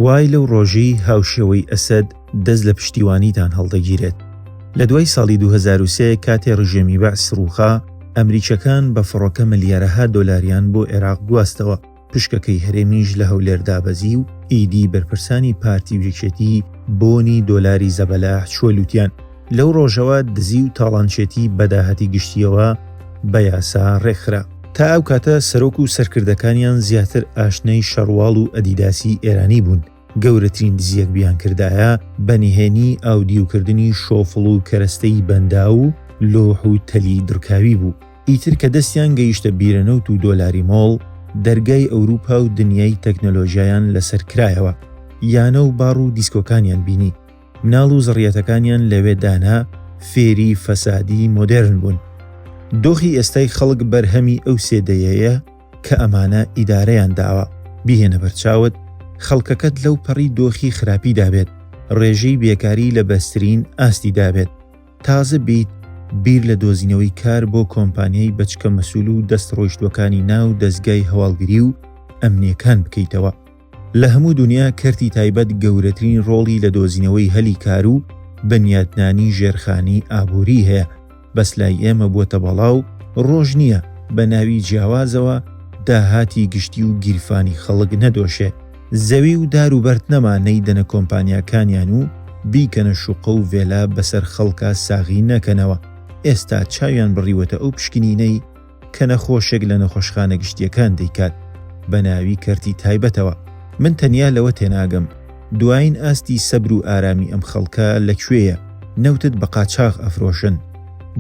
وای لەو ڕۆژەی هاوشێوەی ئەسەد دەست لە پشتیوانیتان هەڵدەگیرێت. لە دوای ساڵی 2003 کاتێ ڕژێمی بەعس ڕووخا، ئەمریکەکان بە فڕۆکە ملیارەها دۆلاریان بۆ عێراق گواستەوە. پشکەکەی هەرێمیش لە هەولێر دابەزی و ئیدی بەرپرسانی پارتی یەکێتی بۆنی دۆلاری زەبەلاح چۆلووتیان. لەو ڕۆژەوە دزی و تاڵانچێتی بەداهەتی گشتیەوە بە یاسا ڕێکخرا. تا ئەو کاتە سەرۆک و سەرکردەکانیان زیاتر ئاشنەی شەڕواڵ و ئەدیداسی ئێرانی بوون. گەورەترین دزیەک بیان کردایە بەنهێنی ئاودیوکردنی شۆفڵ و کەرەستەی بەندا و لۆح و تەلی درکاوی بوو. ئیتر کە دەستیان گەیشتە بیرەنەوت و دۆلاری مۆڵ، دەرگای ئەوروپا و دنیای تەکنۆلۆژیایان لەسەر کرایەوە. یانە و باڕ و دیسکۆکانیان بینی. مناڵ و زڕیەتەکانیان لەوێ دانا، فێری فەسادی مۆدێرن بوون. دۆخی ئێستای خەڵک بەرهەمی ئەو سێدەیەیە کە ئەمانە ئیدارەیان داوە. بیهێنە بەرچاوت، خەڵکەکەت لەو پەڕی دۆخی خراپی دابێت، ڕێژەی بێکاری لە بەسترین ئاستی دابێت، تازە بیت بیر لە دۆزینەوەی کار بۆ کۆمپانیای بەچکە مەسوول و دەست ڕۆیشتوەکانی ناو دەستگای هەواڵگری و ئەمنیەکان بکەیتەوە. لە هەموو دنیا کەرتی تایبەت گەورەترین ڕۆڵی لە دۆزینەوەی هەلی کار و بەنیادنانی ژێرخانی ئابووری هەیە. بەس لای ئێمە بووەتە بەڵاو ڕۆژ نییە بە ناوی جیاوازەوە داهاتی گشتی و گیرفانی خەڵک نەدۆشێ. زەوی و دار و بەرد نەمانەی دەنە کۆمپانیاکانیان و بیکەنە شوقە و vێلا بەسەر خەڵکە ساغی نەکەنەوە. ئێستا چاویان بڕیوەتە ئەو پشکنینەی کە نەخۆشێک لە نەخۆشخانە گشتیەکان دەیکات بە ناوی کەرتی تایبەتەوە. من تەنیا لەوە تێناگەم دوایین ئاستی سەبر و ئارامی ئەم خەڵکە لەکوێیە؟ نەوتت بە قاچاغ ئەفرۆشن،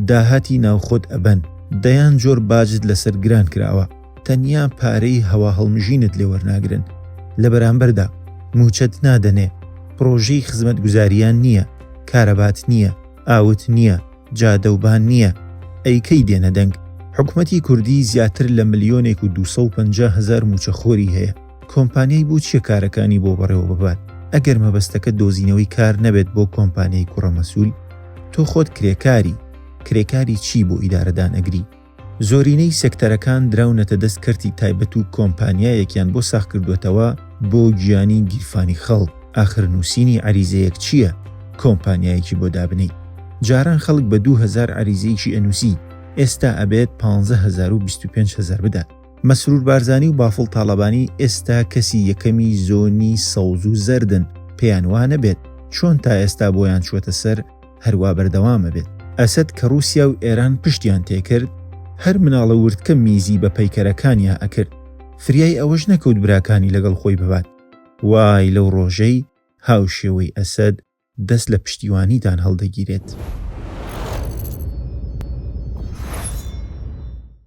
داهاتی ناوخۆت ئەبەن، دەیان جۆر باجت لەسەر گران کراوە، تەنیا پارەی هەوا هەڵمژینت لێ وەرناگرن. لە بەرامبەردا موچەت نادەنێ، پرۆژەی خزمەت گوزاریان نییە، کارەبات نییە، ئاوت نییە، جادەوبان نییە. ئەیکەی دێنە دەنگ. حکومەتی کوردی زیاتر لە 1,250,000 موچەخۆری هەیە. کۆمپانیای بۆ چیە کارەکانی بۆ بەڕێوە ببات؟ ئەگەر مەبەستەکە دۆزینەوەی کار نەبێت بۆ کۆمپانیای کوڕەمەسوول، تۆ خۆت کرێکاری چی بۆ ئیدارەدان ئەگری؟ زۆرینەی سێکتەرەکان دراونەتە دەست کەرتی تایبەت و کۆمپانیایەکیان بۆ ساخ کردوێتەوە بۆ گیانی گیرفانی خەڵک. ئاخر نووسینی عەریزەیەک چییە؟ کۆمپانیایەکی بۆ دابنەی. جاران خەڵک بە 2,000 عەریزەیەکی ئەنووسی، ئێستا ئەبێت 15,000 و 25,000 بدات. مەسرور بارزانی و بافڵ تاڵەبانی ئێستا کەسی یەکەمی زۆنی سەوز و زەردن. پێیان وانە بێت چۆن تا ئێستا بۆیان چوەتە سەر هەروە بەردەوامە بێت. ئەسەد کە رووسیا و ئێران پشتیان تێکرد، هەر مناڵە وردکە میزی بە پەیکەرەکانیا ئەکرد. فریای ئەوەش نەکەوت براکانی لەگەڵ خۆی ببات. وای لەو ڕۆژەی هاوشێوەی ئەسەد دەست لە پشتیوانیتان هەڵدەگیرێت.